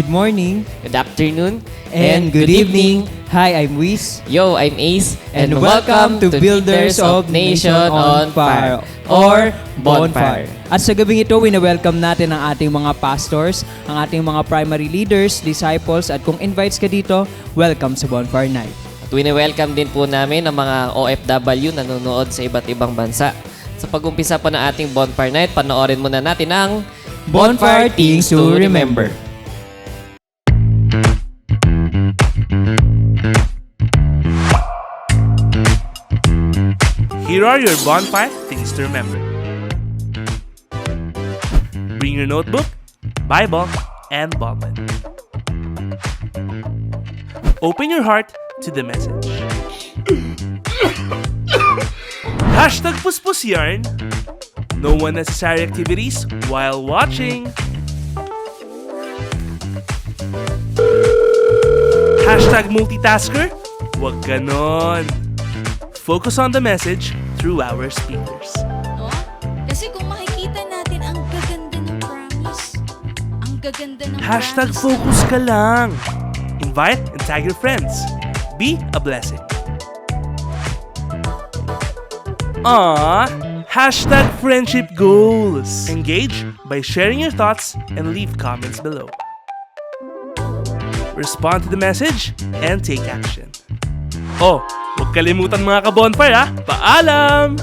good morning, Good afternoon, and good evening. Hi, I'm Wiz. Yo, I'm Ace, And welcome to Builders of Nation on Fire or Bonfire. At sa gabing ito, wina-welcome natin ang ating mga pastors, ang ating mga primary leaders, disciples, at kung invites ka dito, welcome sa Bonfire Night. At wini-welcome din po namin ang mga OFW na nanonood sa iba't ibang bansa. Sa pag-umpisa po ng ating Bonfire Night, panoorin muna natin ang Bonfire Things to Remember. Here are your bonfire things to remember. Bring your notebook, Bible, and ballpen. Open your heart to the message. Hashtag Puspus Yarn. No unnecessary activities while watching. Hashtag multitasker. Wag ganon. Focus on the message through our speakers. No? Kasi kung makikita natin, ang gaganda ng promise. Ang gaganda ng Hashtag promise. focus ka lang. Invite and tag your friends. Be a blessing. Hashtag friendship goals. Engage by sharing your thoughts and leave comments below. Respond to the message and take action. Oh, huwag kalimutan mga ka-bonfire ha. Paalam!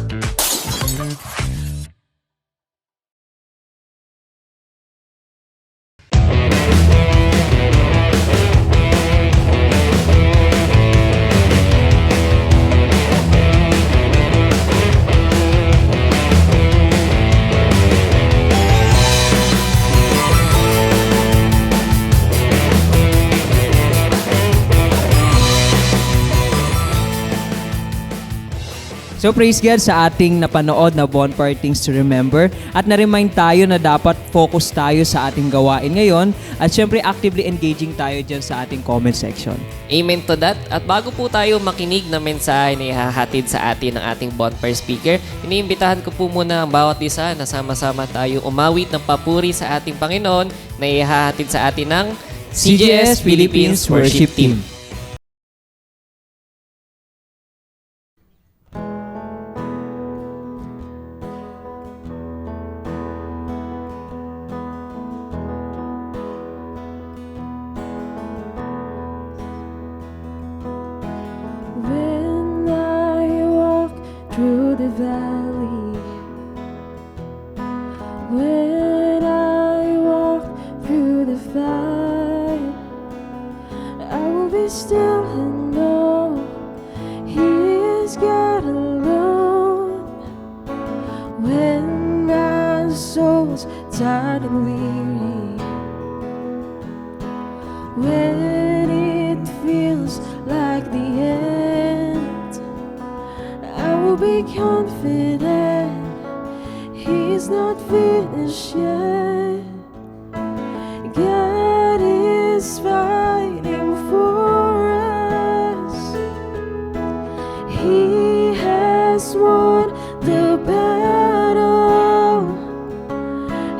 So praise God sa ating napanood na Bonfire Things to Remember at na-remind tayo na dapat focus tayo sa ating gawain ngayon at syempre actively engaging tayo dyan sa ating comment section. Amen to that. At bago po tayo makinig na mensahe na ihahatid sa atin ng ating bonfire speaker, iniimbitahan ko po muna ang bawat isa na sama-sama tayo umawit ng papuri sa ating Panginoon na ihahatid sa atin ng CGS Philippines Worship Team. When I walk through the valley, when I walk through the fire, I will be still and know He is God alone. When my soul's tired and weary, when it feels like the end, I will be confident He's not finished yet. God is fighting for us. He has won the battle.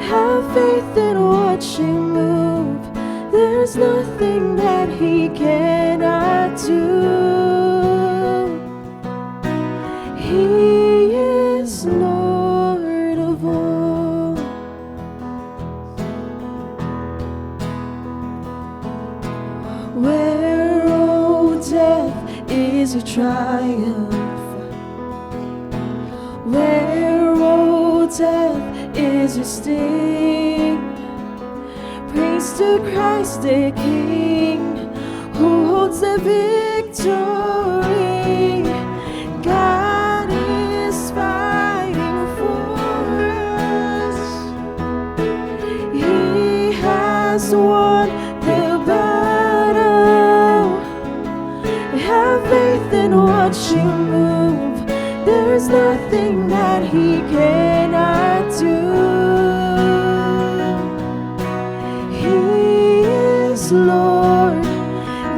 Have faith and watch Him move. There's nothing that He cannot do. He is Lord of all. Where, oh, death is a triumph. Where, oh, death is a sting. Praise to Christ the King, who holds the victory. God is fighting for us. He has won the battle. Have faith and watch Him move. There's nothing that He cannot do. He is Lord.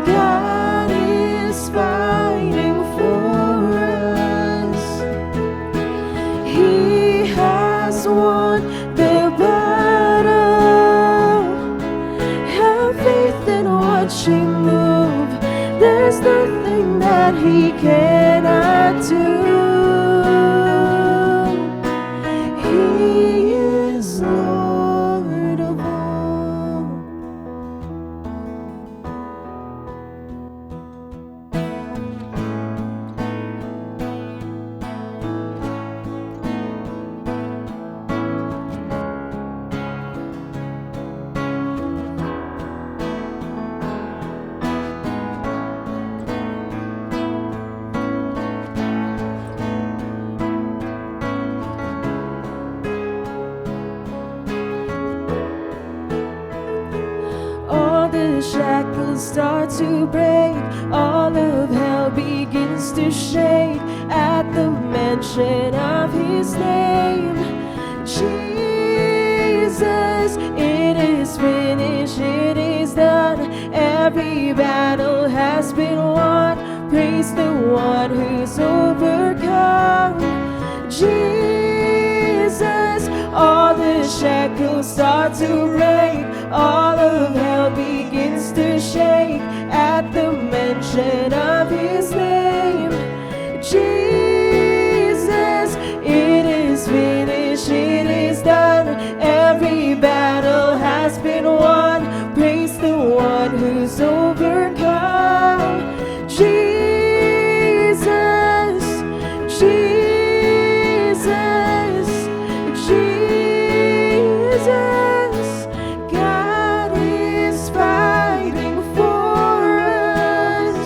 God is fighting for us. He has won the battle. Have faith watch Him move. There's nothing that He cannot do. He is Lord of all. All the shackles start to break, all of hell begins to shake at the mention of His name. Jesus, it is finished, it is done. Every battle has been won. Praise the one who's overcome. Jesus, all the shackles start to break, all of hell begins to shake at the mention of His name. Jesus, it is finished, it is done. Every battle has been won. Praise the one who's overcome. Jesus, Jesus, Jesus, God is fighting for us.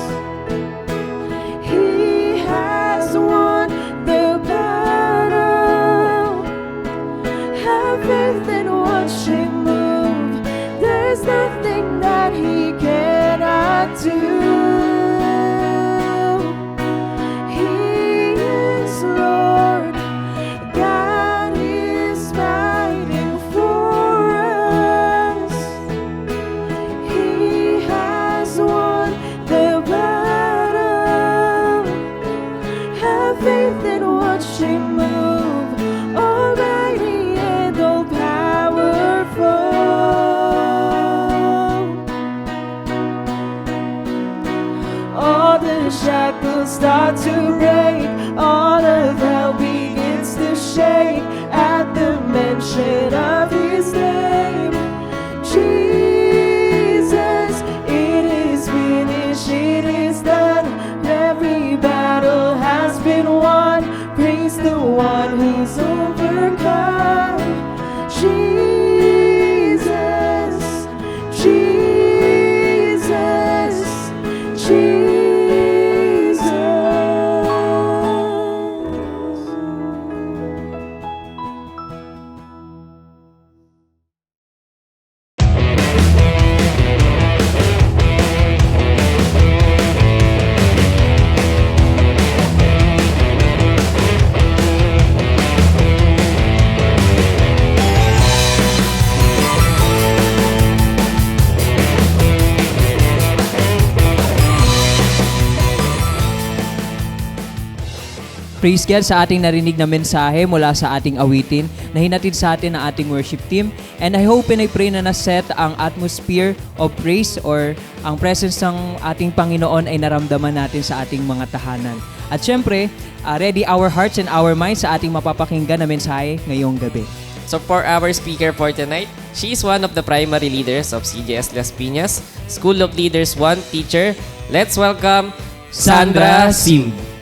He has won the battle. Have faith and watch Him move. There's nothing that He cannot do. He is Lord. God is fighting for us. He has won the battle. Have faith and watch Him move. Almighty and all powerful. All the shackles start to break, all of hell begins to shake at the mention of His name. Jesus, it is finished, it is done. Every battle has been won. Praise the one who's overcome. Jesus, Jesus, Jesus. Praise God sa ating narinig na mensahe mula sa ating awitin na hinatid sa atin ng ating worship team. And I hope and I pray na naset ang atmosphere of praise or ang presence ng ating Panginoon ay naramdaman natin sa ating mga tahanan. At syempre, ready our hearts and our minds sa ating mapapakinggan na mensahe ngayong gabi. So for our speaker for tonight, she is one of the primary leaders of CGS Las Piñas, School of Leaders 1 teacher. Let's welcome Sandra Sim.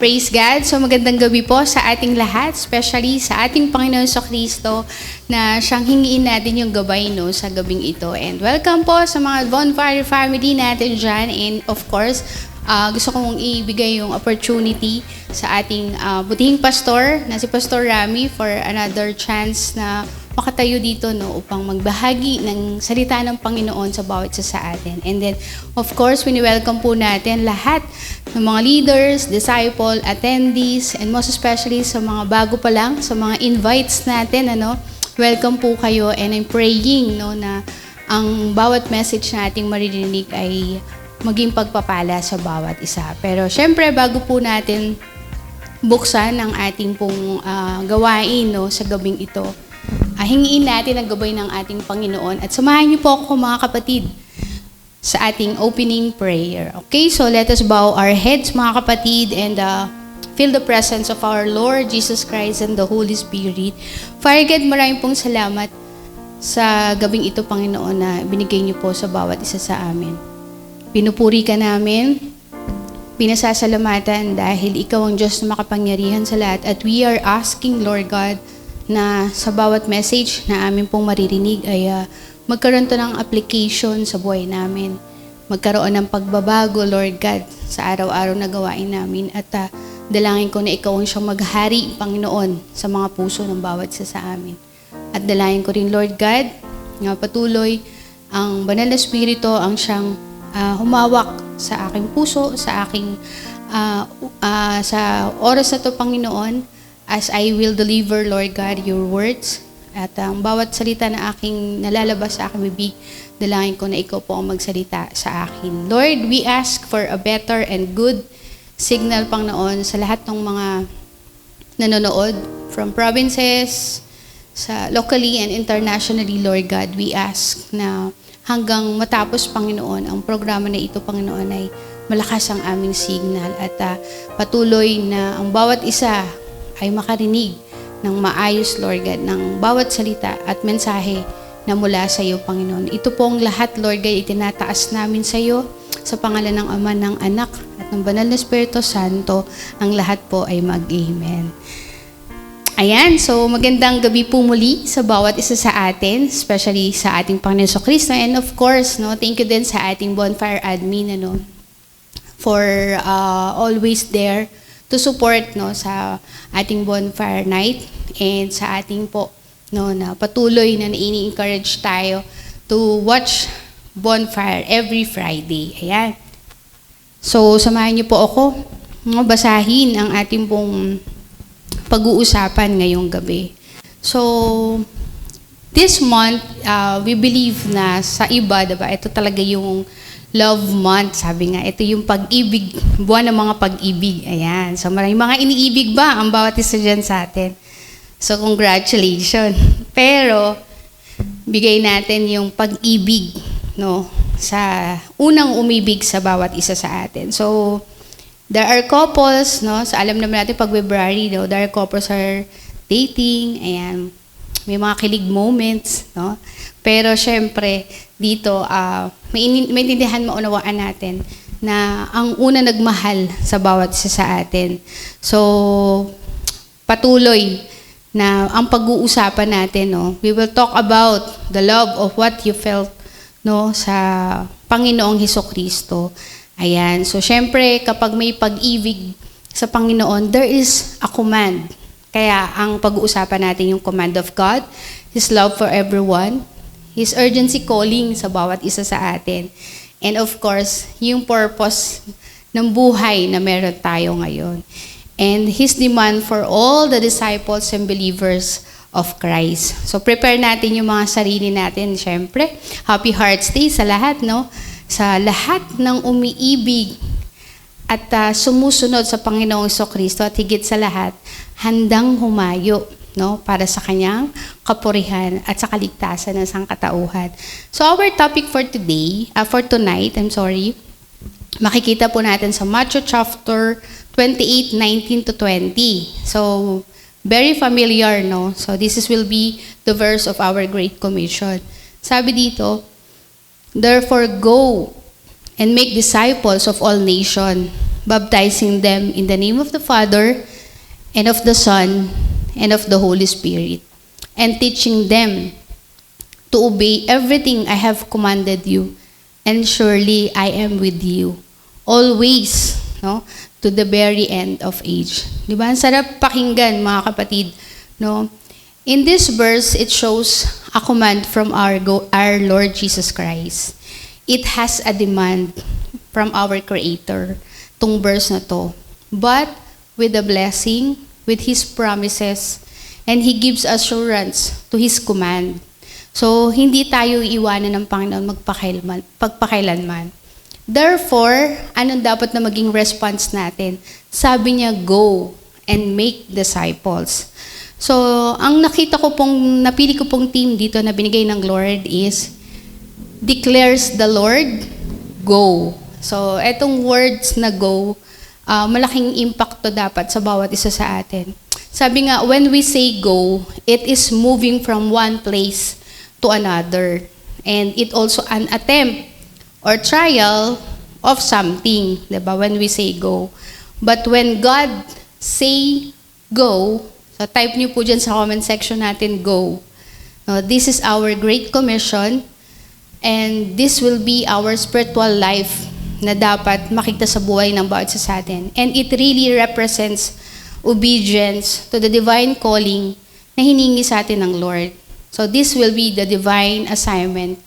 Praise God! So magandang gabi po sa ating lahat, especially sa ating Panginoon Kristo na siyang hingiin natin yung gabay sa gabing ito. And welcome po sa mga Bonfire family natin dyan and of course, gusto kong ibigay yung opportunity sa ating butihing pastor na si Pastor Rami for another chance na makatayo dito upang magbahagi ng salita ng Panginoon sa bawat isa sa atin. And then, of course, welcome po natin lahat ng mga leaders, disciple, attendees, and most especially sa mga bago pa lang, sa mga invites natin, welcome po kayo, and I'm praying na ang bawat message nating maririnig ay maging pagpapala sa bawat isa. Pero syempre, bago po natin buksan ang ating pong gawain sa gabing ito, hingiin natin ang gabay ng ating Panginoon at samahan niyo po ako mga kapatid sa ating opening prayer. Okay, so let us bow our heads mga kapatid and feel the presence of our Lord Jesus Christ and the Holy Spirit. Father God, maraming pong salamat sa gabing ito, Panginoon, na binigay niyo po sa bawat isa sa amin. Pinupuri ka namin, pinasasalamatan dahil ikaw ang Diyos na makapangyarihan sa lahat. At we are asking, Lord God, na sa bawat message na amin pong maririnig ay magkaroon to ng application sa buhay namin. Magkaroon ng pagbabago, Lord God, sa araw-araw na gawain namin. At dalangin ko na ikaw ang siyang maghari, Panginoon, sa mga puso ng bawat isa sa amin. At dalangin ko rin, Lord God, na patuloy ang Banal na Espiritu ang siyang humawak sa aking puso, sa aking sa oras na to, Panginoon, as I will deliver, Lord God, your words. At ang bawat salita na aking nalalabas sa aking bibig, dalangin ko na ikaw po ang magsalita sa akin. Lord, we ask for a better and good signal, Panginoon, sa lahat ng mga nanonood from provinces, sa locally and internationally, Lord God. We ask na hanggang matapos, Panginoon, ang programa na ito, Panginoon, ay malakas ang aming signal at patuloy na ang bawat isa ay makarinig ng maayos, Lord God, ng bawat salita at mensahe na mula sa iyo, Panginoon. Ito pong lahat, Lord God, itinataas namin sa iyo sa pangalan ng Ama, ng Anak at ng Banal na Espiritu Santo. Ang lahat po ay mag-Amen. Ayan, so magandang gabi po muli sa bawat isa sa atin, especially sa ating Panginoon Kristo. And of course, thank you din sa ating bonfire admin, for always there to support sa ating bonfire night and sa ating po na patuloy na ini-encourage tayo to watch bonfire every Friday. Ayan. So, samahan niyo po ako basahin ang ating pong pag-uusapan ngayong gabi. So, this month, we believe na sa iba, diba, ito talaga yung love month, sabi nga. Ito yung pag-ibig, buwan ng mga pag-ibig. Ayan. So, maraming mga iniibig ba ang bawat isa dyan sa atin? So, congratulations. Pero, bigay natin yung pag-ibig, sa unang umibig sa bawat isa sa atin. So, there are couples, so alam naman natin pag February, there are couples are dating, ayan, may mga kilig moments, Pero syempre, dito, maintindihan, maunawaan natin na ang una nagmahal sa bawat isa sa atin. So, patuloy na ang pag-uusapan natin, we will talk about the love of what you felt, sa Panginoong Hesukristo. Ayan. So, syempre, kapag may pag-ibig sa Panginoon, there is a command. Kaya, ang pag-uusapan natin yung command of God, His love for everyone, His urgency calling sa bawat isa sa atin, and of course, yung purpose ng buhay na meron tayo ngayon. And His demand for all the disciples and believers of Christ. So, prepare natin yung mga sarili natin, syempre. Happy Hearts Day sa lahat, sa lahat ng umiibig at sumusunod sa Panginoong Kristo at higit sa lahat, handang humayo para sa kanyang kapurihan at sa kaligtasan ng sangkatauhan. So our topic for today, for tonight, makikita po natin sa Matthew chapter 28, 19 to 20. So, very familiar, So this will be the verse of our Great Commission. Sabi dito, therefore, go and make disciples of all nations, baptizing them in the name of the Father, and of the Son, and of the Holy Spirit, and teaching them to obey everything I have commanded you. And surely I am with you always, no, to the very end of age. Di ba? Ang sarap pakinggan, mga kapatid, no? In this verse, it shows a command from our Lord Jesus Christ. It has a demand from our Creator, tong verse na to. But with a blessing, with His promises, and He gives assurance to His command. So, hindi tayo iwanan ng Panginoon pagpakailanman. Therefore, anong dapat na maging response natin? Sabi niya, go and make disciples. So, ang napili ko pong team dito na binigay ng Lord is, declares the Lord, go. So, etong words na go, malaking impact to dapat sa bawat isa sa atin. Sabi nga, when we say go, it is moving from one place to another. And it also an attempt or trial of something, diba? When we say go. But when God say go, so type niyo po dyan sa comment section natin, go. No, this is our Great Commission, and this will be our spiritual life na dapat makita sa buhay ng bawat isa sa atin. And it really represents obedience to the divine calling na hiningi sa atin ng Lord. So this will be the divine assignment,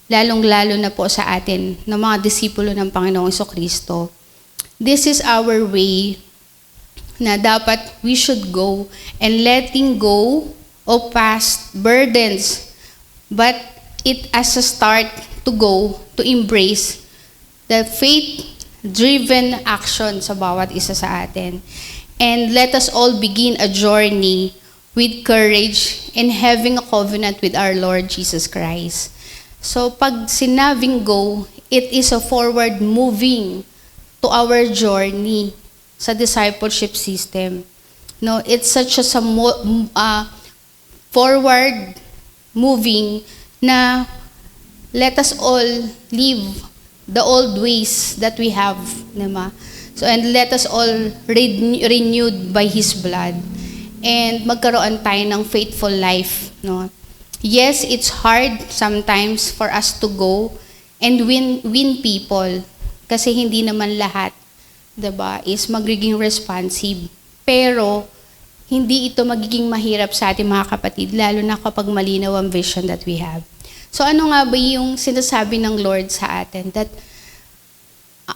lalong-lalo na po sa atin ng mga disipulo ng Panginoong Jesucristo. This is our way na dapat we should go and letting go of past burdens, but it as a start to go, to embrace the faith-driven action sa bawat isa sa atin. And let us all begin a journey with courage and having a covenant with our Lord Jesus Christ. So pag sinabing go, it is a forward moving to our journey sa discipleship system. No, it's such a forward moving na let us all leave the old ways that we have, diba? So and let us all renewed by His blood and magkaroon tayo ng faithful life, no? Yes, it's hard sometimes for us to go and win people kasi hindi naman lahat, diba, is magiging responsive. Pero, hindi ito magiging mahirap sa ating mga kapatid, lalo na kapag malinaw ang vision that we have. So, ano nga ba yung sinasabi ng Lord sa atin? That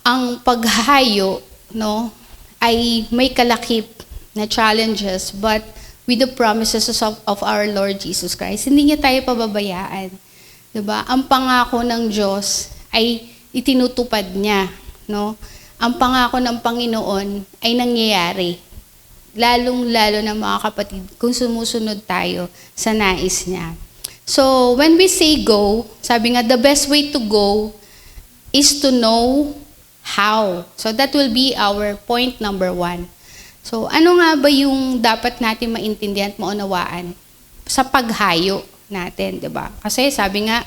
ang paghahayo, no, ay may kalakip na challenges, but with the promises of our Lord Jesus Christ, hindi niya tayo pababayaan. Diba? Ang pangako ng Diyos ay itinutupad niya, no? Ang pangako ng Panginoon ay nangyayari. Lalong-lalo na mga kapatid, kung sumusunod tayo sa nais niya. So, when we say go, sabi nga, the best way to go is to know how. So, that will be our point number 1. So, ano nga ba yung dapat natin maintindihan at maunawaan sa paghayo natin, di ba? Kasi sabi nga,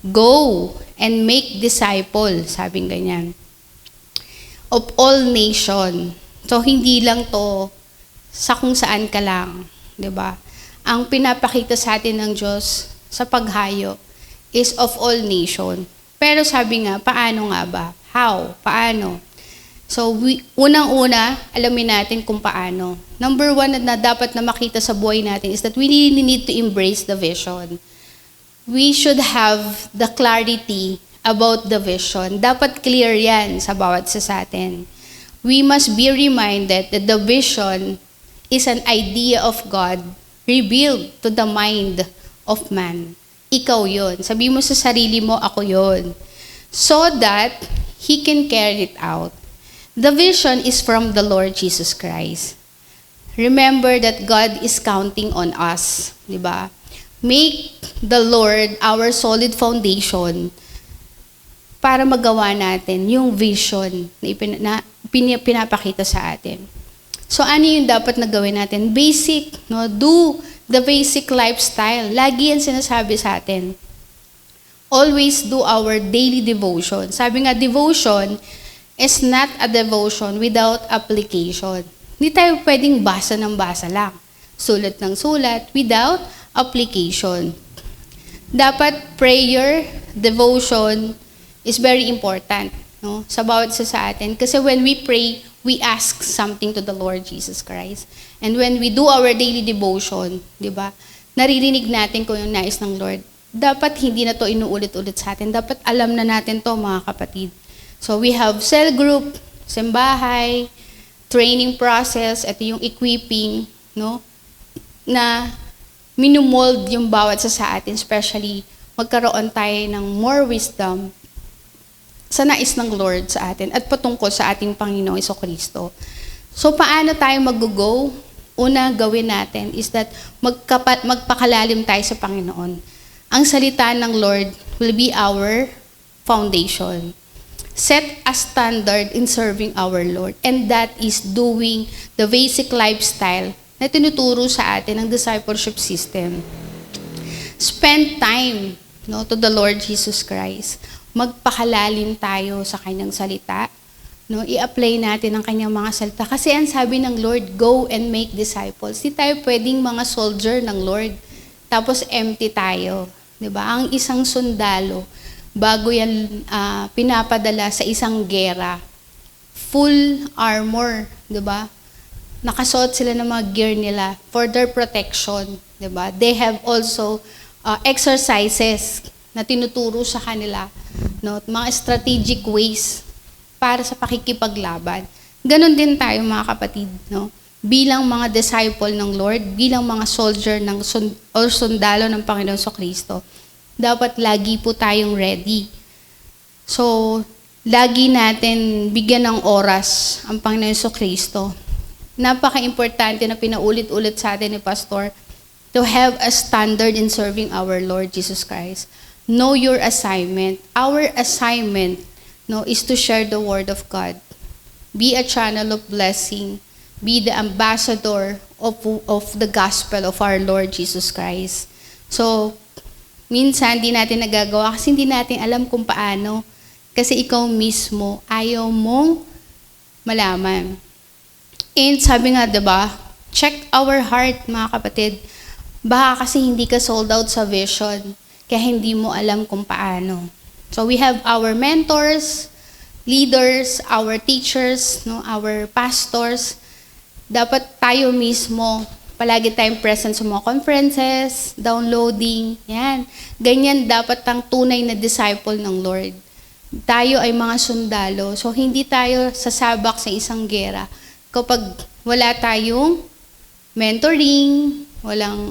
go and make disciples, sabi ganyan, of all nation. So, hindi lang to sa kung saan ka lang, di ba? Ang pinapakita sa atin ng Diyos sa paghayo is of all nation. Pero sabi nga, paano nga ba? How? Paano? So, unang-una, alamin natin kung paano. Number 1 na dapat na makita sa buhay natin is that we really need to embrace the vision. We should have the clarity about the vision. Dapat clear yan sa bawat isa sa atin. We must be reminded that the vision is an idea of God revealed to the mind of man. Ikaw yon. Sabi mo sa sarili mo, ako yon. So that He can carry it out. The vision is from the Lord Jesus Christ. Remember that God is counting on us, di ba? Make the Lord our solid foundation para magawa natin yung vision na pinapakita sa atin. So ano yung dapat na gawin natin? Basic, no? Do the basic lifestyle. Lagi yan sinasabi sa atin. Always do our daily devotion. Sabi nga, devotion is not a devotion without application. Hindi tayo pwedeng basa ng basa lang. Sulat ng sulat without application. Dapat prayer, devotion is very important. no, sa bawat isa sa atin. Kasi when we pray, we ask something to the Lord Jesus Christ. And when we do our daily devotion, di ba, naririnig natin kung yung nais ng Lord. Dapat hindi na to inuulit-ulit sa atin. Dapat alam na natin to, mga kapatid. So we have cell group, simbahay, training process, ito yung equipping, no, na minumold yung bawat sa atin, especially magkaroon tayo ng more wisdom sa nais ng Lord sa atin at patungkol sa ating Panginoong Jesucristo. So paano tayo mag-go? Una gawin natin is that magpakalalim tayo sa Panginoon. Ang salita ng Lord will be our foundation. Set a standard in serving our Lord, and that is doing the basic lifestyle na tinuturo sa atin ng discipleship system. Spend time, no, to the Lord Jesus Christ. Magpakalalim tayo sa kanyang salita. No, i-apply natin ang kanyang mga salita. Kasi ang sabi ng Lord, go and make disciples. Di tayo pwedeng mga soldier ng Lord. Tapos empty tayo. Diba? Ang isang sundalo, bago yan pinapadala sa isang gera, full armor. Diba? Nakasuot sila ng mga gear nila for their protection. Diba? They have also exercises na tinuturo sa kanila. No? Mga strategic ways para sa pakikipaglaban. Ganon din tayo, mga kapatid, no? Bilang mga disciple ng Lord, bilang mga soldier or sundalo ng Panginoon Kristo, dapat lagi po tayong ready. So, lagi natin bigyan ng oras ang Panginoon Kristo. Napaka-importante na pinaulit-ulit sa atin ni Pastor to have a standard in serving our Lord Jesus Christ. Know your assignment. Our assignment, no, is to share the word of God. Be a channel of blessing. Be the ambassador of the gospel of our Lord Jesus Christ. So, minsan di natin nagagawa kasi hindi natin alam kung paano. Kasi ikaw mismo ayaw mong malaman. And sabi nga, diba, check our heart, mga kapatid. Baka kasi hindi ka sold out sa vision, kaya hindi mo alam kung paano. So we have our mentors, leaders, our teachers, no, our pastors. Dapat tayo mismo, palagi tayong present sa mga conferences, downloading, yan. Ganyan dapat ang tunay na disciple ng Lord. Tayo ay mga sundalo, so hindi tayo sasabak sa isang gera kapag wala tayong mentoring, walang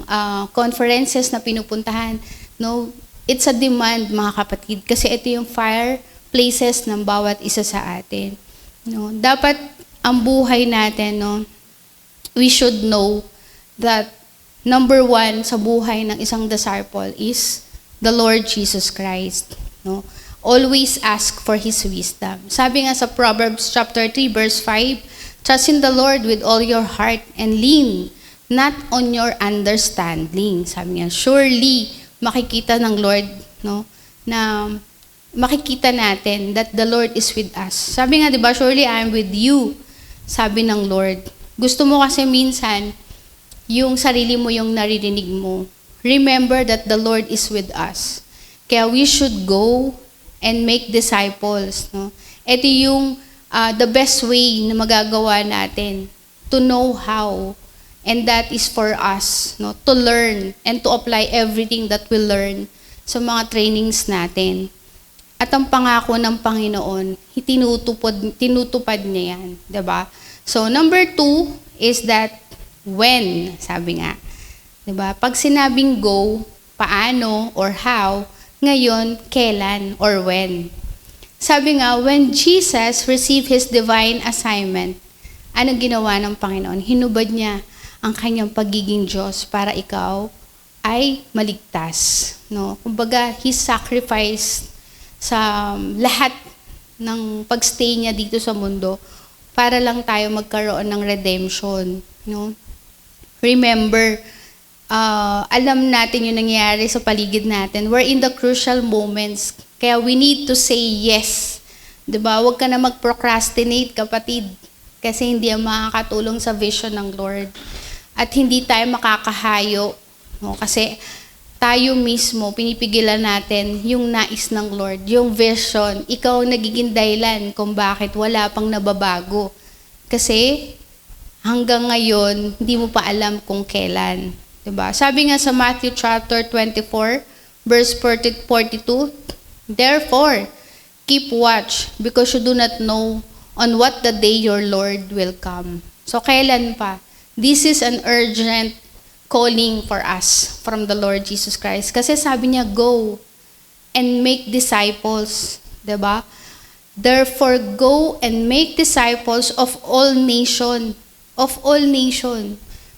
conferences na pinupuntahan. No, it's a demand, mga kapatid, kasi ito yung fireplaces ng bawat isa sa atin. No, dapat ang buhay natin, no, we should know that number one sa buhay ng isang disciple is the Lord Jesus Christ. No, always ask for His wisdom. Sabi nga sa Proverbs chapter 3 verse 5, trust in the Lord with all your heart and lean not on your understanding. Sabi niya, surely makikita ng Lord, no, na makikita natin that the Lord is with us. Sabi nga, di ba, surely I am with you, sabi ng Lord. Gusto mo kasi minsan, yung sarili mo yung naririnig mo. Remember that the Lord is with us. Kaya we should go and make disciples. No? Ito yung the best way na magagawa natin to know how. And that is for us, no, to learn and to apply everything that we learn sa mga trainings natin. At ang pangako ng Panginoon, tinutupad niya yan. Diba? So, number 2 is that when, sabi nga. Diba? Pag sinabing go, paano or how, ngayon, kailan or when. Sabi nga, when Jesus received His divine assignment, anong ginawa ng Panginoon? Hinubad niya ang kanyang pagiging Diyos para ikaw ay maligtas. No? Kumbaga, He sacrificed sa lahat ng pagstay niya dito sa mundo para lang tayo magkaroon ng redemption. No? Remember, alam natin yung nangyayari sa paligid natin. We're in the crucial moments. Kaya we need to say yes. Diba? Huwag ka na mag-procrastinate, kapatid. Kasi hindi ang makakatulong sa vision ng Lord. At hindi tayo makakahayo. No? Kasi tayo mismo, pinipigilan natin yung nais ng Lord, yung vision. Ikaw ang nagiging dahilan kung bakit wala pang nababago. Kasi hanggang ngayon, hindi mo pa alam kung kailan. Diba? Sabi nga sa Matthew chapter 24, verse 42, "Therefore, keep watch, because you do not know on what the day your Lord will come." So, kailan pa? This is an urgent calling for us from the Lord Jesus Christ. Kasi sabi niya, go and make disciples. Diba? Therefore, go and make disciples of all nation,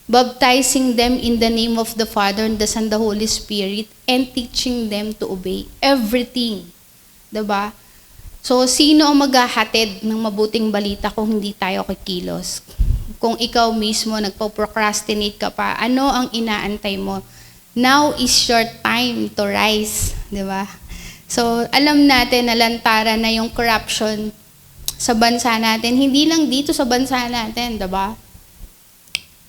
baptizing them in the name of the Father and the Son and the Holy Spirit, and teaching them to obey everything. Diba? So, sino ang maghahatid ng mabuting balita kung hindi tayo kikilos? Kung ikaw mismo nagpo-procrastinate ka pa, ano ang inaantay mo? Now is your time to rise. Diba? So, alam natin na lantaran na yung corruption sa bansa natin. Hindi lang dito sa bansa natin, diba?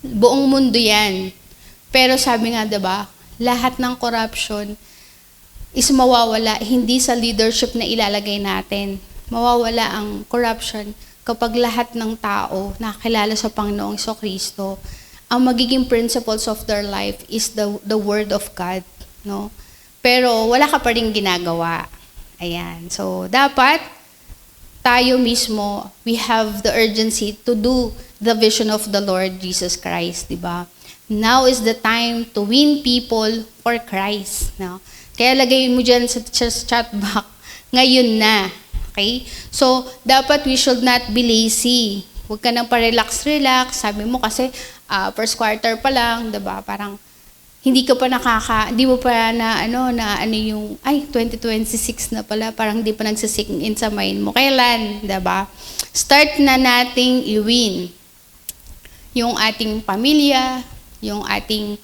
Buong mundo yan. Pero sabi nga, diba, lahat ng corruption is mawawala, hindi sa leadership na ilalagay natin. Mawawala ang corruption kapag lahat ng tao nakakilala sa Panginoong Jesucristo. Ang magiging principles of their life is the Word of God. No? Pero wala ka pa rin ginagawa. Ayan. So, dapat tayo mismo, we have the urgency to do the vision of the Lord Jesus Christ, di ba? Now is the time to win people for Christ. No? Kaya lagay mo dyan sa chat box, ngayon na. Okay? So, dapat we should not be lazy. Huwag ka nang pa-relax. Sabi mo kasi, first quarter pa lang, di ba? Parang, hindi ka pa hindi mo pa na yung, 2026 na pala, parang hindi pa nagsisink in sa mind mo. Kailan, diba? Start na nating i-win yung ating pamilya, yung ating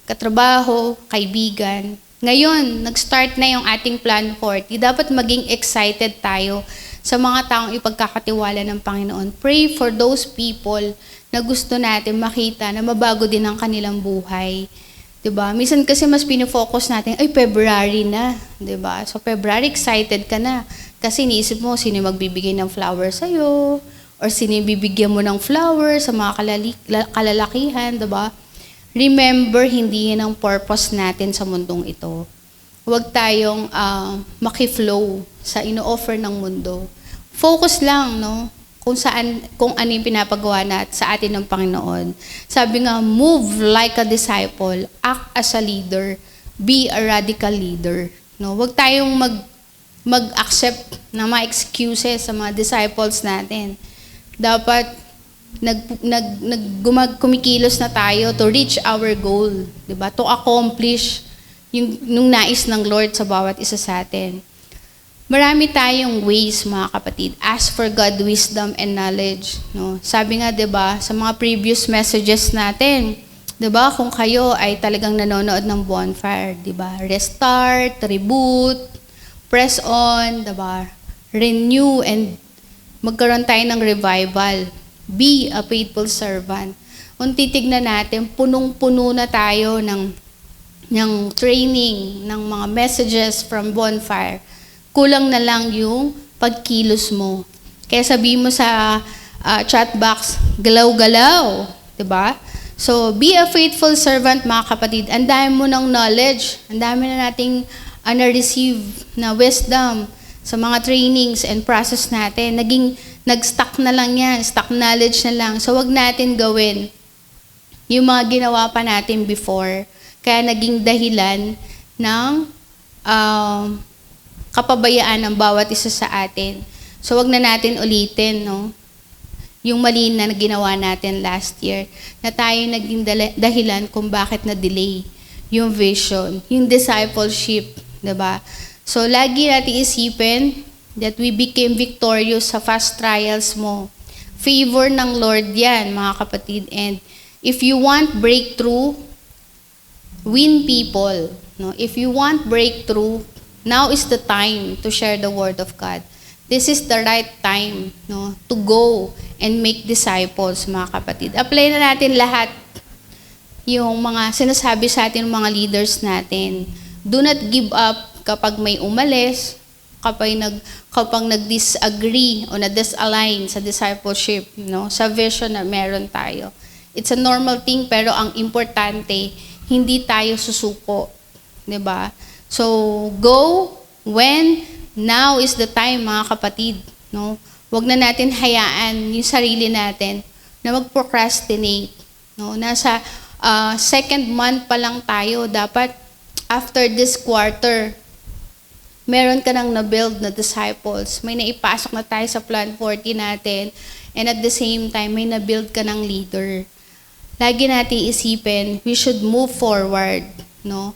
katrabaho, kaibigan. Ngayon, nag-start na yung ating Plan 40. Dapat maging excited tayo sa mga taong ipagkakatiwala ng Panginoon. Pray for those people na gusto natin makita na mabago din ang kanilang buhay. 'Di ba? Minsan kasi mas pinofocus natin, February na, 'di ba? So February excited ka na kasi iniisip mo sino magbibigay ng flower sa iyo or sino bibigyan mo ng flower sa mga kalalakihan, 'di ba? Remember, hindi yan ang purpose natin sa mundong ito. Huwag tayong maki-flow sa ino-offer ng mundo. Focus lang, no? Kung ano yung pinapagawa sa atin ng Panginoon. Sabi nga, move like a disciple, act as a leader, be a radical leader. No? Huwag tayong mag-accept ng mga excuses sa mga disciples natin. Dapat kumikilos na tayo to reach our goal, 'di ba? To accomplish nung nais ng Lord sa bawat isa sa atin. Marami tayong ways, mga kapatid. Ask for God wisdom and knowledge, no? Sabi nga, 'di ba, sa mga previous messages natin, 'di ba, kung kayo ay talagang nanonood ng bonfire, 'di ba? Restart, reboot, press on, 'di ba? Renew and magkaroon tayo ng revival. Be a faithful servant. Kung titignan natin, punong-puno na tayo ng training, ng mga messages from bonfire. Kulang na lang yung pagkilos mo. Kaya sabihin mo sa chat box, galaw-galaw. Diba? So, be a faithful servant, mga kapatid. Ang dami mo ng knowledge. Ang dami na nating na-receive na wisdom sa mga trainings and process natin. Nag-stuck na lang yan. Stuck knowledge na lang. So, wag natin gawin yung mga ginawa pa natin before. Kaya naging dahilan ng kapabayaan ng bawat isa sa atin. So, wag na natin ulitin, no? Yung mali na ginawa natin last year, na tayo naging dahilan kung bakit na-delay yung vision, yung discipleship, diba? So, lagi natin isipin that we became victorious sa fast trials mo. Favor ng Lord yan, mga kapatid. And if you want breakthrough, win people. No? If you want breakthrough, now is the time to share the Word of God. This is the right time, no, to go and make disciples, mga kapatid. Apply na natin lahat yung mga sinasabi sa atin ng mga leaders natin. Do not give up kapag may umalis, kapag nag-disagree o na-disalign sa discipleship, no? Sa vision na meron tayo. It's a normal thing, pero ang importante, hindi tayo susuko. 'Di ba? So, go when now is the time, mga kapatid. No? Huwag na natin hayaan yung sarili natin na mag-procrastinate. No? Nasa second month pa lang tayo. Dapat after this quarter, meron ka nang na-build na disciples. May naipasok na tayo sa Plan 40 natin. And at the same time, may na-build ka ng leader. Lagi natin isipin, we should move forward. No?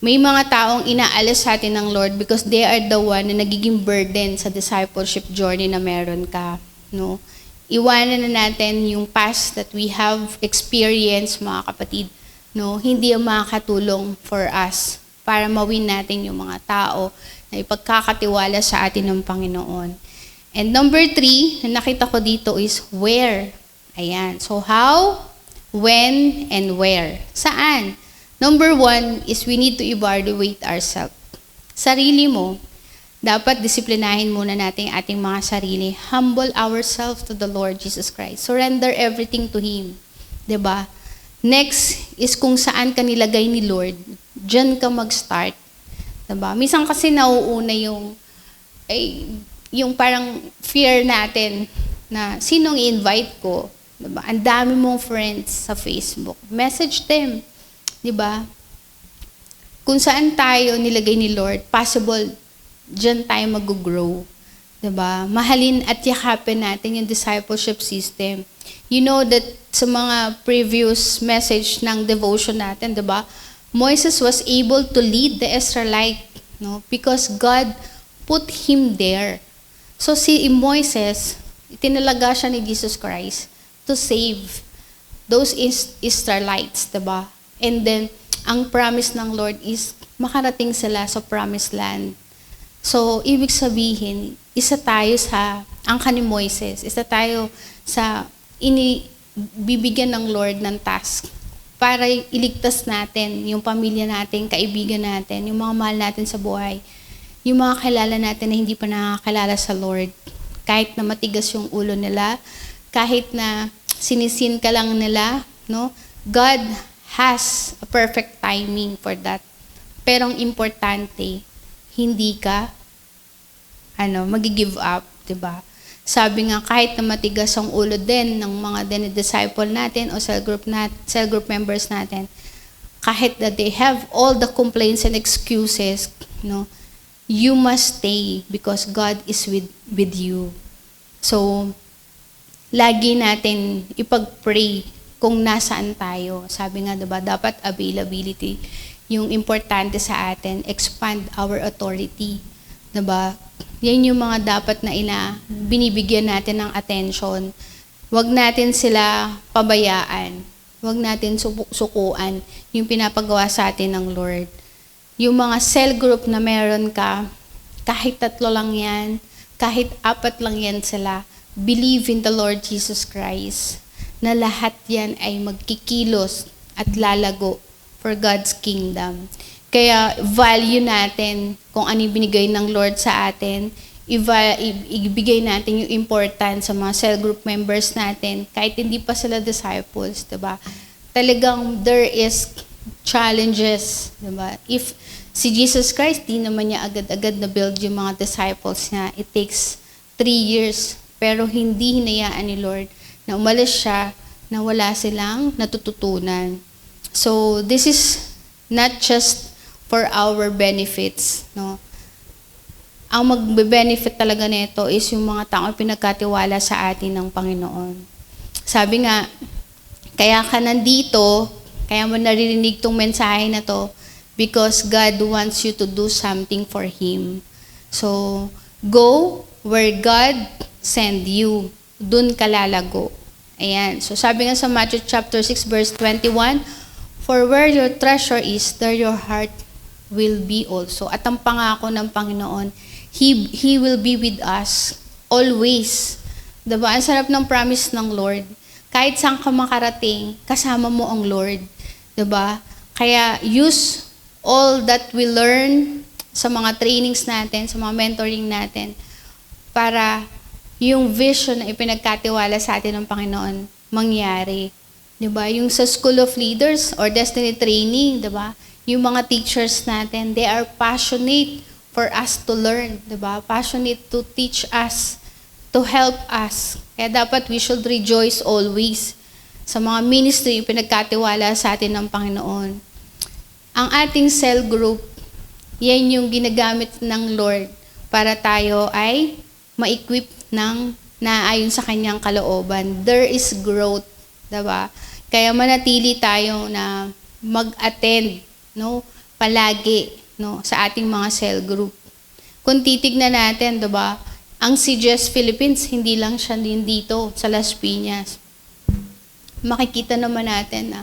May mga taong inaalis sa atin ng Lord because they are the one na nagiging burden sa discipleship journey na meron ka. No? Iwanan na natin yung past that we have experienced, mga kapatid. No? Hindi ang makakatulong for us para mawin natin yung mga tao na ipagkakatiwala sa atin ng Panginoon. And number 3, na nakita ko dito is where. Ayan. So how, when, and where. Saan? Number 1 is we need to evaluate ourselves. Sarili mo, dapat disiplinahin muna natin ating mga sarili. Humble ourselves to the Lord Jesus Christ. Surrender everything to Him. 'Di ba? Next is kung saan ka nilagay ni Lord, diyan ka mag-start. 'Di ba? Minsan kasi nauuna yung parang fear natin na sinong i-invite ko. 'Di ba? Ang dami mong friends sa Facebook. Message them. 'Di ba? Kung saan tayo nilagay ni Lord, possible diyan tayo mag-grow. 'Di ba? Mahalin at yakapin natin yung discipleship system. You know that sa mga previous message ng devotion natin, 'di ba? Moses was able to lead the Israelite, no? Because God put him there. So si Moises, itinalaga siya ni Jesus Christ to save those Israelites, 'di ba? And then, ang promise ng Lord is makarating sila sa promised land. So, ibig sabihin, isa tayo sa angka ni Moises, isa tayo sa bibigyan ng Lord ng task para iligtas natin yung pamilya natin, kaibigan natin, yung mga mahal natin sa buhay, yung mga kilala natin na hindi pa nakakilala sa Lord. Kahit na matigas yung ulo nila, kahit na sinisin ka lang nila, no? God has a perfect timing for that. Pero ang importante, hindi ka magi-give up, 'di ba? Sabi nga kahit na matigas ang ulo din ng mga disciple natin o cell group members natin, kahit that they have all the complaints and excuses, no, you must stay because God is with you. So, lagi natin ipag-pray kung nasaan tayo. Sabi nga, diba, dapat availability. Yung importante sa atin, expand our authority. Diba? Yan yung mga dapat na binibigyan natin ng attention. Huwag natin sila pabayaan. Huwag natin sukuan yung pinapagawa sa atin ng Lord. Yung mga cell group na meron ka, kahit 3 lang yan, kahit 4 lang yan sila, believe in the Lord Jesus Christ na lahat yan ay magkikilos at lalago for God's kingdom. Kaya value natin kung ano yung binigay ng Lord sa atin, ibigay natin yung importance sa mga cell group members natin, kahit hindi pa sila disciples, diba? Talagang there is challenges, diba? If si Jesus Christ, di naman niya agad-agad na build yung mga disciples niya. It takes 3 years. Pero hindi hinayaan ni Lord na umalis siya na wala silang natututunan. So, this is not just for our benefits, no? Ang magbe-benefit talaga nito is yung mga taong pinagkatiwala sa atin ng Panginoon. Sabi nga, kaya ka nandito, kaya mo naririnig tong mensahe na to, because God wants you to do something for Him. So, go where God send you. Dun ka lalago. Ayan. So, sabi nga sa Matthew chapter 6, verse 21, for where your treasure is, there your heart will be also. At ang pangako ng Panginoon, He will be with us always. Diba? Ang sarap ng promise ng Lord. kahit saan ka makarating, kasama mo ang Lord. 'Di ba? Kaya use all that we learn sa mga trainings natin, sa mga mentoring natin, para yung vision na ipinagkatiwala sa atin ng Panginoon mangyari. 'Di ba? Yung sa School of Leaders or Destiny Training, 'di ba? Yung mga teachers natin, they are passionate for us to learn, 'di ba? Passionate to teach us, to help us. Kaya dapat we should rejoice always sa mga ministry yung pinagkatiwala sa atin ng Panginoon. Ang ating cell group, yan yung ginagamit ng Lord para tayo ay ma-equip ng naayon sa kanyang kalooban. There is growth, 'di ba? Kaya manatili tayo na mag-attend, no, palagi, no, sa ating mga cell group. Kung titignan natin, 'di ba, ang CGS Philippines hindi lang siya din dito sa Las Piñas. Makikita naman natin na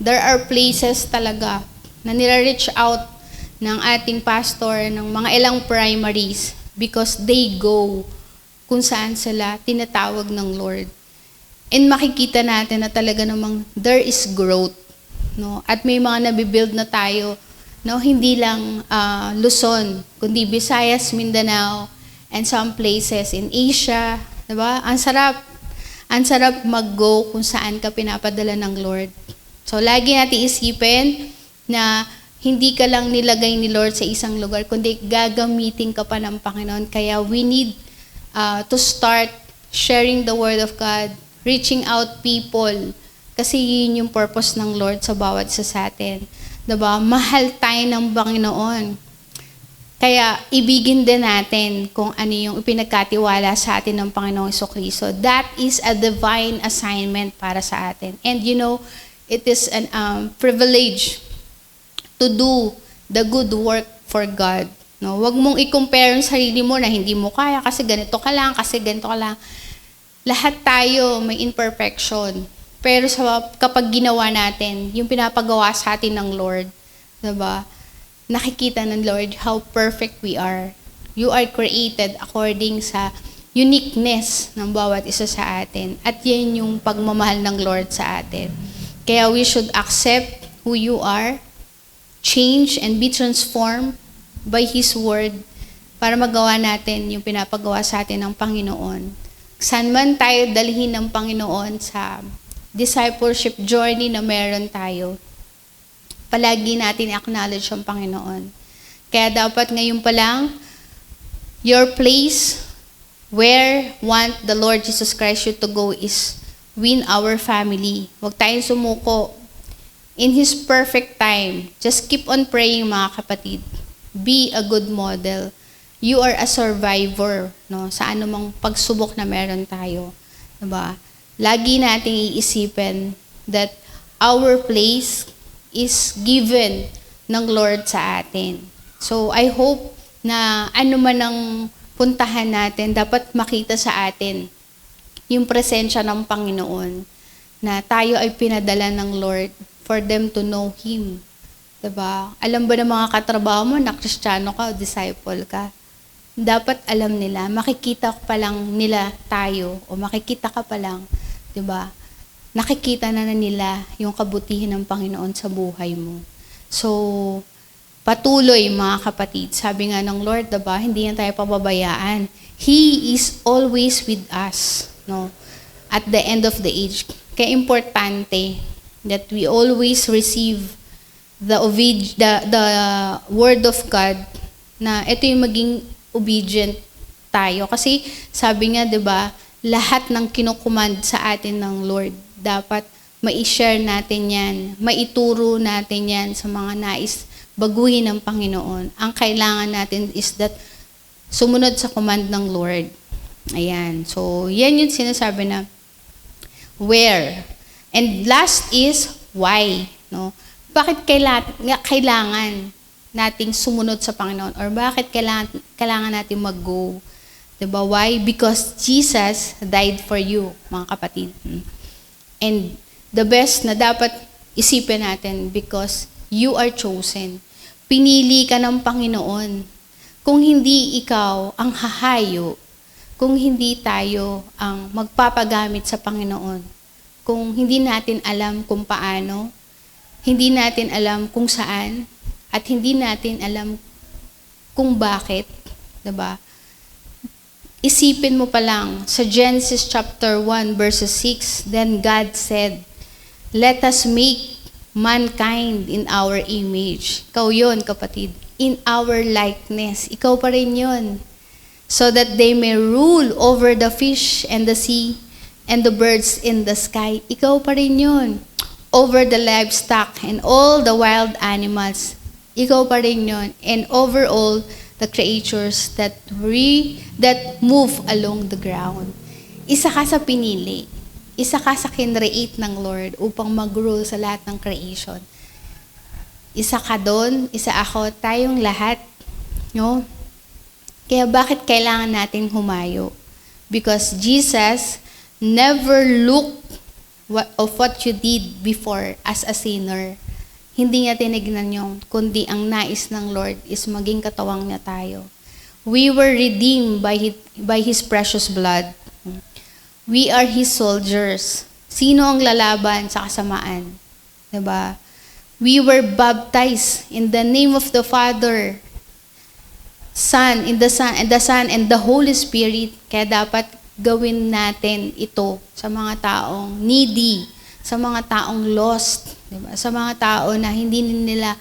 there are places talaga na nire-reach out ng ating pastor ng mga ilang primaries because they go kung saan sila tinatawag ng Lord. And makikita natin na talaga namang there is growth, no? At may mga nabibuild na tayo, no? Hindi lang Luzon, kundi Visayas, Mindanao, and some places in Asia, 'di ba? Ang sarap mag-go kung saan ka pinapadala ng Lord. So lagi natin isipin na hindi ka lang nilagay ni Lord sa isang lugar, kundi gagamitin ka pa ng Panginoon. Kaya we need to start sharing the Word of God, reaching out people. Kasi yun yung purpose ng Lord sa bawat isa sa atin. Diba? Mahal tayo ng Panginoon. Kaya ibigin din natin kung ano yung ipinagkatiwala sa atin ng Panginoong Jesucristo. That is a divine assignment para sa atin. And you know, it is a privilege to do the good work for God. No, wag mong i-compare ang sarili mo na hindi mo kaya kasi ganito ka lang, kasi ganito ka lang. Lahat tayo may imperfection. Pero kapag ginawa natin, yung pinapagawa sa atin ng Lord, 'di ba? Nakikita ng Lord how perfect we are. You are created according sa uniqueness ng bawat isa sa atin. At yan yung pagmamahal ng Lord sa atin. Kaya we should accept who you are, change and be transformed by His Word para magawa natin yung pinapagawa sa atin ng Panginoon. Saan man tayo dalhin ng Panginoon sa discipleship journey na meron tayo, palagi natin acknowledge ang Panginoon. Kaya dapat ngayon pa lang, your place where want the Lord Jesus Christ you to go is win our family. Huwag tayong sumuko. In His perfect time, just keep on praying mga kapatid. Be a good model. You are a survivor, no, sa anumang pagsubok na meron tayo. Diba? Lagi nating iisipin that our place is given ng Lord sa atin. So, I hope na ano man ang puntahan natin, dapat makita sa atin yung presensya ng Panginoon na tayo ay pinadala ng Lord for them to know Him. Diba? Alam ba ng mga katrabaho mo na Kristiyano ka o disciple ka? Dapat alam nila, makikita pa lang nila tayo o makikita ka pa lang, diba? Nakikita na nila yung kabutihan ng Panginoon sa buhay mo. So, patuloy mga kapatid. Sabi nga ng Lord, diba? Hindi yan tayo pababayaan. He is always with us, no? At the end of the age. Kaya importante that we always receive the word of God na ito yung maging obedient tayo. Kasi sabi nga, 'di ba, lahat ng kinukumand sa atin ng Lord, dapat mai-share natin 'yan, maituro natin 'yan sa mga nais baguhin ng Panginoon. Ang kailangan natin is that sumunod sa command ng Lord. Ayan. So, yan yung sinasabi na where. And last is why, no? Bakit kailangan nating sumunod sa Panginoon? Or bakit kailangan natin mag-go? Diba? Why? Because Jesus died for you, mga kapatid. And the best na dapat isipin natin, because you are chosen. Pinili ka ng Panginoon. Kung hindi ikaw ang hahayo, kung hindi tayo ang magpapagamit sa Panginoon, kung hindi natin alam kung paano, hindi natin alam kung saan, at hindi natin alam kung bakit, 'di ba? Isipin mo pa lang sa Genesis chapter 1 verses 6, then God said, "Let us make mankind in our image." Ikaw yun, kapatid. In our likeness. Ikaw pa rin yun. So that they may rule over the fish and the sea and the birds in the sky. Ikaw pa rin yun. Over the livestock and all the wild animals. Ikaw pa rin yun. And over all the creatures that move along the ground. Isa ka sa pinili. Isa ka sa kinreate ng Lord upang mag-rule sa lahat ng creation. Isa ka doon, isa ako, tayong lahat. No? Kaya bakit kailangan natin humayo? Because Jesus never looked of what you did before as a sinner. Hindi niya tinignan yun, kundi ang nais ng Lord is maging katawang niya tayo. We were redeemed by His precious blood. We are His soldiers. Sino ang lalaban sa kasamaan? Diba? We were baptized in the name of the Father, Son, and the Holy Spirit. Kaya dapat gawin natin ito sa mga taong needy, sa mga taong lost, diba? Sa mga tao na hindi nila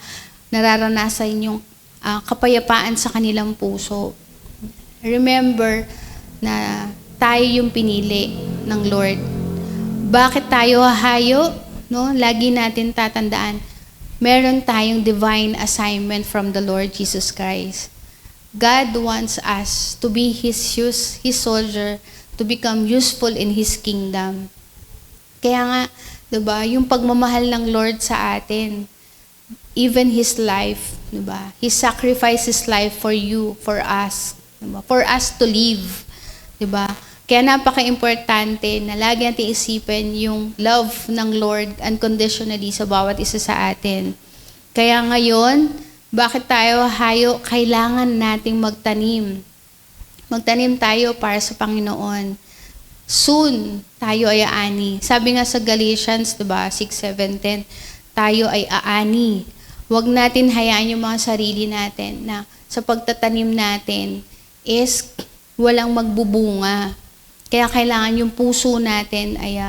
nararanasan yung kapayapaan sa kanilang puso. Remember na tayo yung pinili ng Lord. Bakit tayo hahayo? No? Lagi natin tatandaan, meron tayong divine assignment from the Lord Jesus Christ. God wants us to be His soldier, to become useful in His kingdom. Kaya nga, diba, yung pagmamahal ng Lord sa atin, even His life, diba? He sacrificed His life for you, for us, diba? For us to live, diba? Kaya napaka-importante na lagi natin isipin yung love ng Lord unconditionally sa bawat isa sa atin. Kaya ngayon, bakit tayo hayo? Kailangan nating magtanim. Magtanim tayo para sa Panginoon. Soon, tayo ay aani. Sabi nga sa Galatians, diba, 6:7-10, tayo ay aani. Huwag natin hayaan yung mga sarili natin na sa pagtatanim natin is walang magbubunga. Kaya kailangan yung puso natin ay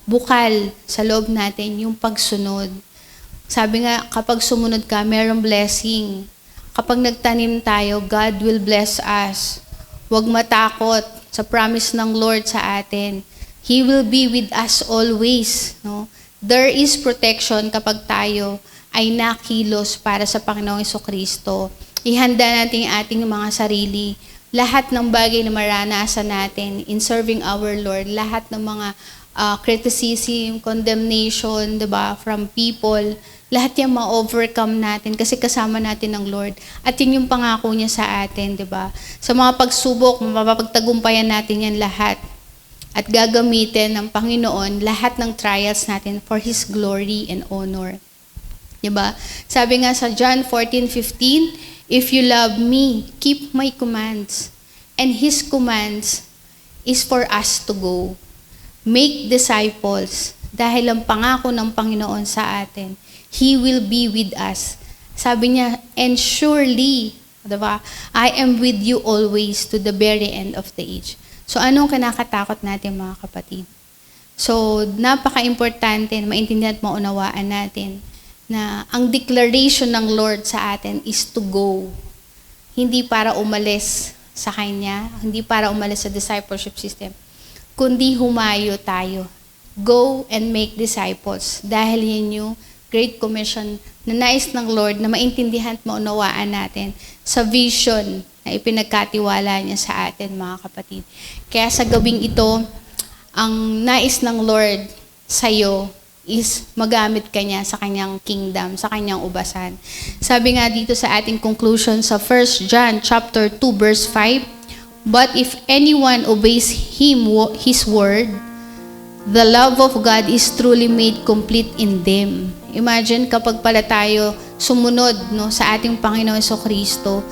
bukal sa loob natin, yung pagsunod. Sabi nga, kapag sumunod ka, mayroong blessing. Kapag nagtanim tayo, God will bless us. Huwag matakot sa promise ng Lord sa atin. He will be with us always. No? There is protection kapag tayo ay nakilos para sa Panginoong Jesucristo. Ihanda natin ang ating mga sarili. Lahat ng bagay na maranasan natin in serving our Lord, lahat ng mga criticism, condemnation, diba, from people, lahat yan ma-overcome natin kasi kasama natin ng Lord. At yun yung pangako niya sa atin, diba? Sa mga pagsubok, mapapagtagumpayan natin yan lahat. At gagamitin ng Panginoon lahat ng trials natin for His glory and honor. Diba? Sabi nga sa John 14:15, "If you love me, keep my commands." And His commands is for us to go. Make disciples. Dahil ang pangako ng Panginoon sa atin, He will be with us. Sabi niya, and surely, diba, I am with you always to the very end of the age. So anong kinakatakot natin mga kapatid? So napaka-importante na maintindihan at maunawaan natin na ang declaration ng Lord sa atin is to go. Hindi para umalis sa Kanya, hindi para umalis sa discipleship system, kundi humayo tayo. Go and make disciples. Dahil yan yung Great Commission na nais ng Lord na maintindihan at maunawaan natin sa vision na ipinagkatiwala niya sa atin, mga kapatid. Kaya sa gabing ito, ang nais ng Lord sa'yo is magamit ka niya sa kanyang kingdom, sa kanyang ubasan. Sabi nga dito sa ating conclusion sa 1 John chapter 2 verse 5, "But if anyone obeys His word, the love of God is truly made complete in them." Imagine kapag pala tayo sumunod, no, sa ating Panginoon Jesucristo,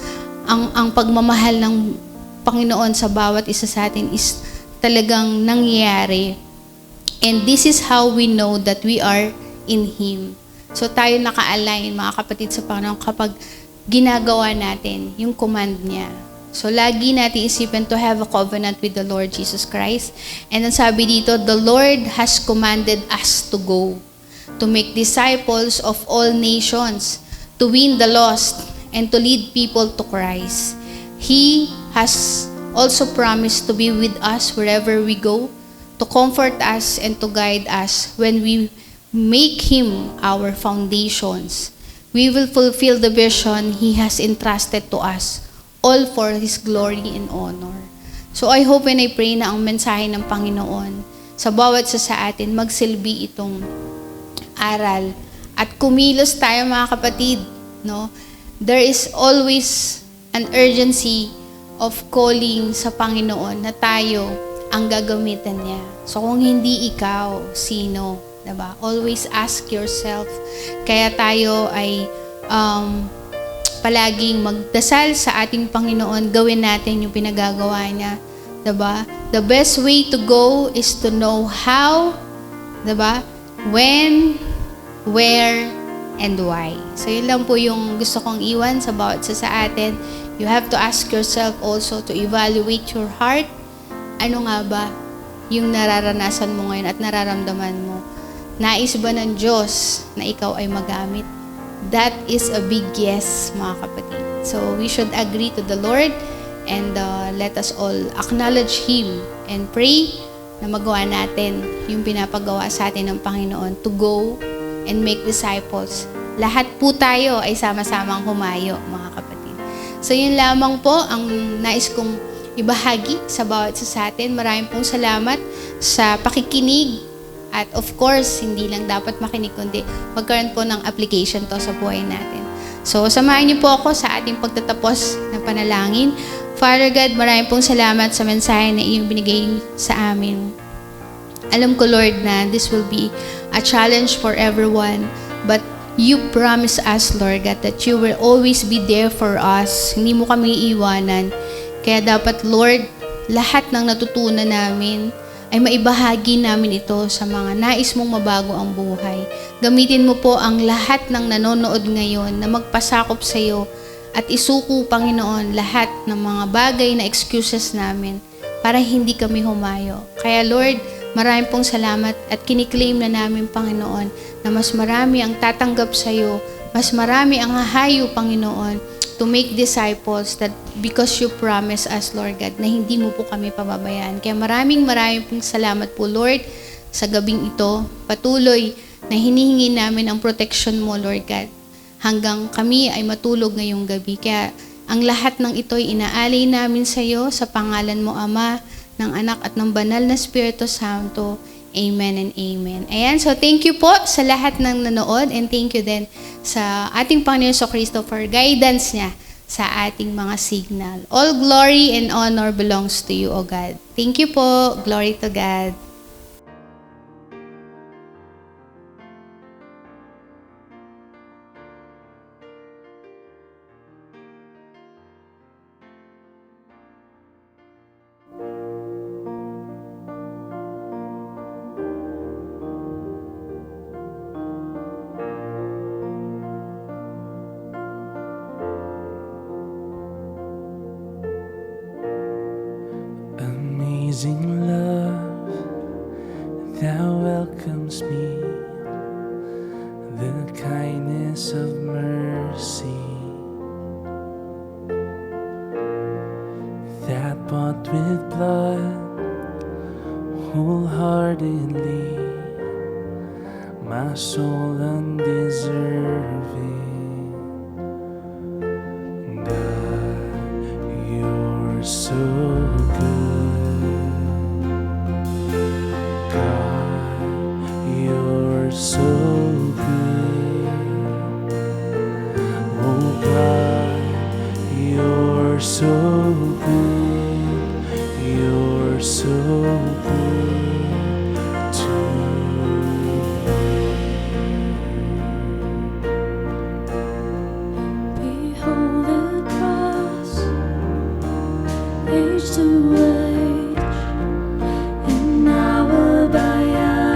ang pagmamahal ng Panginoon sa bawat isa sa atin is talagang nangyayari. And this is how we know that we are in Him. So tayo naka-align, mga kapatid sa Panginoon, kapag ginagawa natin yung command niya. So lagi natin isipin to have a covenant with the Lord Jesus Christ. And ang sabi dito, the Lord has commanded us to go, to make disciples of all nations, to win the lost, and to lead people to Christ. He has also promised to be with us wherever we go, to comfort us and to guide us when we make Him our foundations. We will fulfill the vision He has entrusted to us, all for His glory and honor. So I hope and I pray na ang mensahe ng Panginoon sa bawat sa atin magsilbi itong aral at kumilos tayo, mga kapatid, no? There is always an urgency of calling sa Panginoon na tayo ang gagamitan niya. So kung hindi ikaw, sino? Diba? Always ask yourself. Kaya tayo ay palaging magdasal sa ating Panginoon, gawin natin yung pinagagawa niya. Diba? The best way to go is to know how, diba? When, where, and why. So yun lang po yung gusto kong iwan sa bawat sa atin. You have to ask yourself also to evaluate your heart. Ano nga ba yung nararanasan mo ngayon at nararamdaman mo? Nais ba ng Diyos na ikaw ay magamit? That is a big yes, mga kapatid. So we should agree to the Lord and let us all acknowledge Him and pray na magawa natin yung pinapagawa sa atin ng Panginoon to go and make disciples. Lahat po tayo ay sama-samang humayo, mga kapatid. So yun lamang po ang nais kong ibahagi sa bawat sa atin. Maraming pong salamat sa pakikinig. At of course, hindi lang dapat makinig, kundi magkaroon po ng application to sa buhay natin. So, samahan niyo po ako sa ating pagtatapos na panalangin. Father God, maraming pong salamat sa mensahe na iyong binigay sa amin. Alam ko, Lord, na this will be a challenge for everyone. But you promise us, Lord God, that you will always be there for us. Hindi mo kami iiwanan. Kaya dapat, Lord, lahat ng natutunan namin ay maibahagi namin ito sa mga nais mong mabago ang buhay. Gamitin mo po ang lahat ng nanonood ngayon na magpasakop sa iyo at isuko, Panginoon, lahat ng mga bagay na excuses namin para hindi kami humayo. Kaya Lord, maraming pong salamat at kiniklaim na namin, Panginoon, na mas marami ang tatanggap sa iyo, mas marami ang hahayo, Panginoon, to make disciples that because you promise us, Lord God, na hindi mo po kami pababayaan. Kaya maraming pong salamat po, Lord, sa gabing ito. Patuloy na hinihingi namin ang protection mo, Lord God, hanggang kami ay matulog ngayong gabi. Kaya ang lahat ng ito'y inaalay namin sa iyo sa pangalan mo, Ama, ng Anak at ng Banal na Espiritu Santo. Amen and amen. Ayan, so thank you po sa lahat ng nanood and thank you din sa ating Panginoon Jesucristo for guidance niya sa ating mga signal. All glory and honor belongs to you, O God. Thank you po. Glory to God. Amazing love that welcomes me, the kindness of mercy that bought with blood wholeheartedly my soul undeserving. God, you're so so good. Oh God, you're so good. You're so good to me. Behold the cross, age to age, and hour by hour.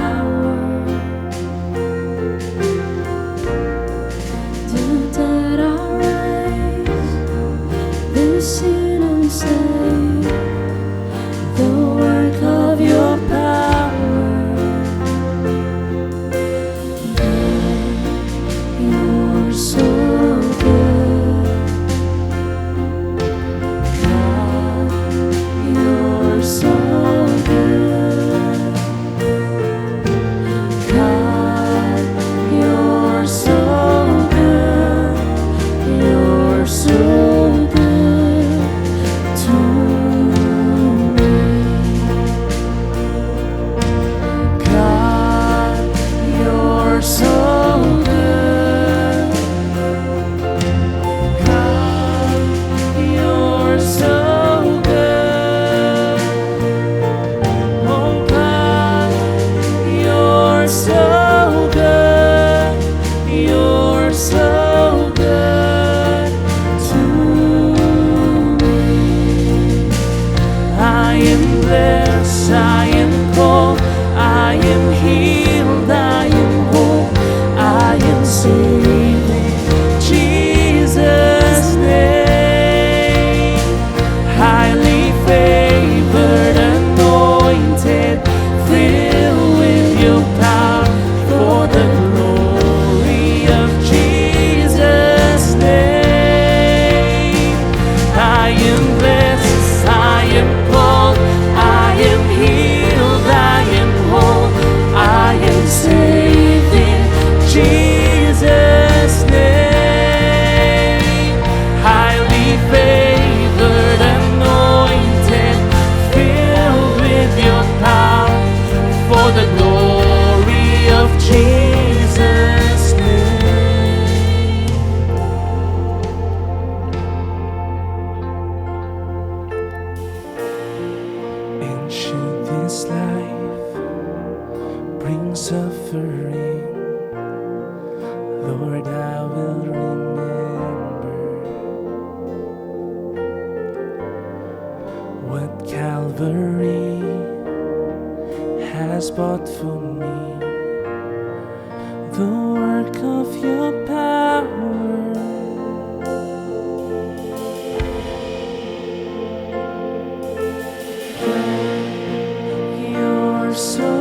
fought for me. The work of your power. You're so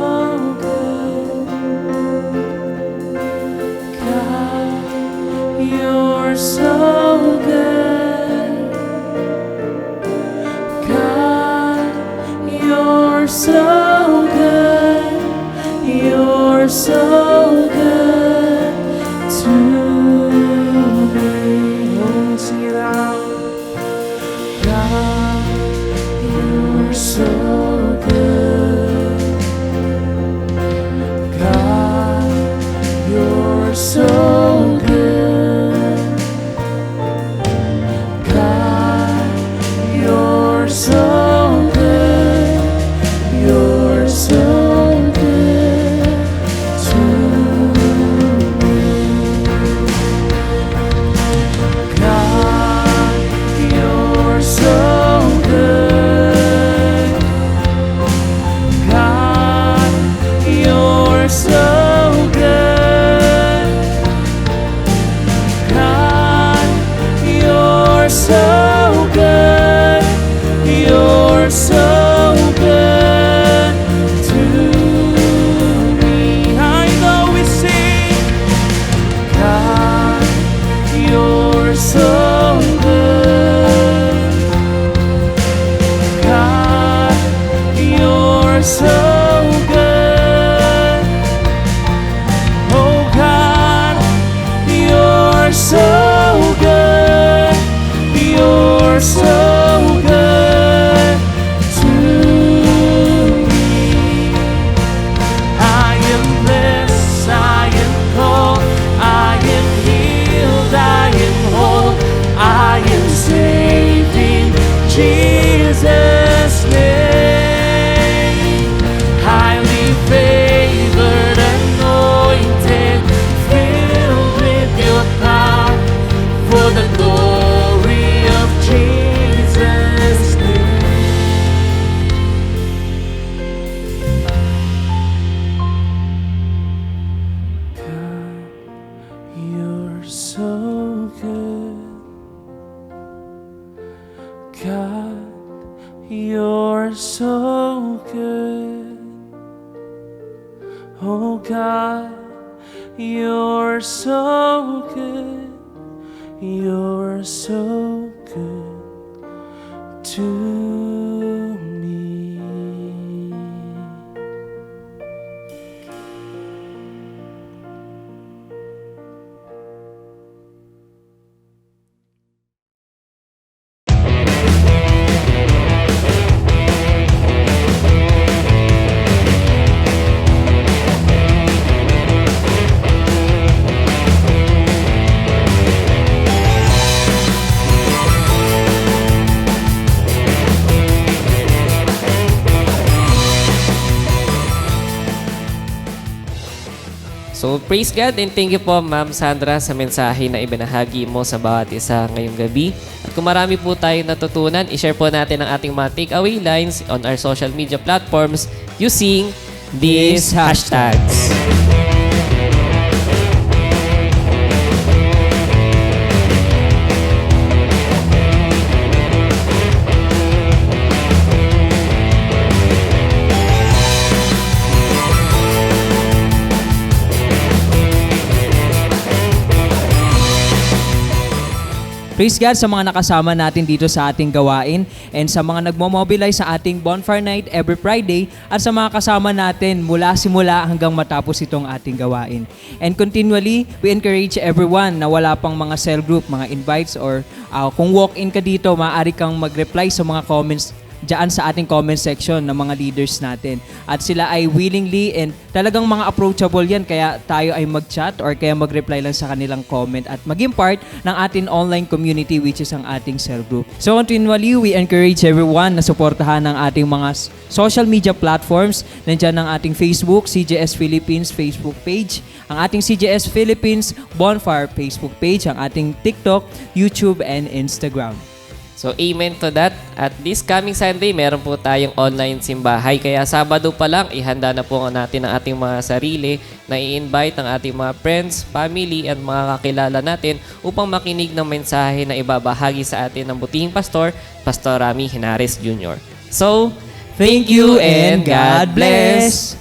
good. God, you're so good. God, you're so good. You're so good to me. Oh, sing it out. God, you're so good. God, you're so good. God, you're so good. You're so good to me. God, you're so good. God, you're so good. God, you're so good. You're so good to me. I know we sing. God, you're so good. God, you're so good. Oh God, you're so good. You're so good to me. I am blessed, I am called, I am healed, I am whole, I am saved in Jesus' name. Highly favored, anointed, filled with your power, for the glory of Jesus' name. God, you're so good. God, you're so good. Oh God, you're so good. You're so good to me. So, praise God and thank you po, Ma'am Sandra, sa mensahe na ibinahagi mo sa bawat isa ngayong gabi. At kung marami po tayong natutunan, i-share po natin ang ating mga takeaway lines on our social media platforms using these hashtags. Praise God sa mga nakasama natin dito sa ating gawain and sa mga nagmo-mobilize sa ating Bonfire Night every Friday at sa mga kasama natin mula simula hanggang matapos itong ating gawain. And continually, we encourage everyone na wala pang mga cell group, mga invites or kung walk-in ka dito, maaari kang mag-reply sa mga comments dyan sa ating comment section ng mga leaders natin. At sila ay willingly and talagang mga approachable yan kaya tayo ay mag-chat or kaya mag-reply lang sa kanilang comment at maging part ng ating online community which is ang ating cell group. So continually, we encourage everyone na suportahan ang ating mga social media platforms. Nandiyan ang ating Facebook, CJS Philippines Facebook page, ang ating CJS Philippines Bonfire Facebook page, ang ating TikTok, YouTube, and Instagram. So, amen to that. At this coming Sunday, meron po tayong online simbahay. Kaya Sabado pa lang, ihanda na po natin ang ating mga sarili na i-invite ang ating mga friends, family, at mga kakilala natin upang makinig ng mensahe na ibabahagi sa atin ng butihing pastor, Pastor Rami Henares Jr. So, Thank you and God bless!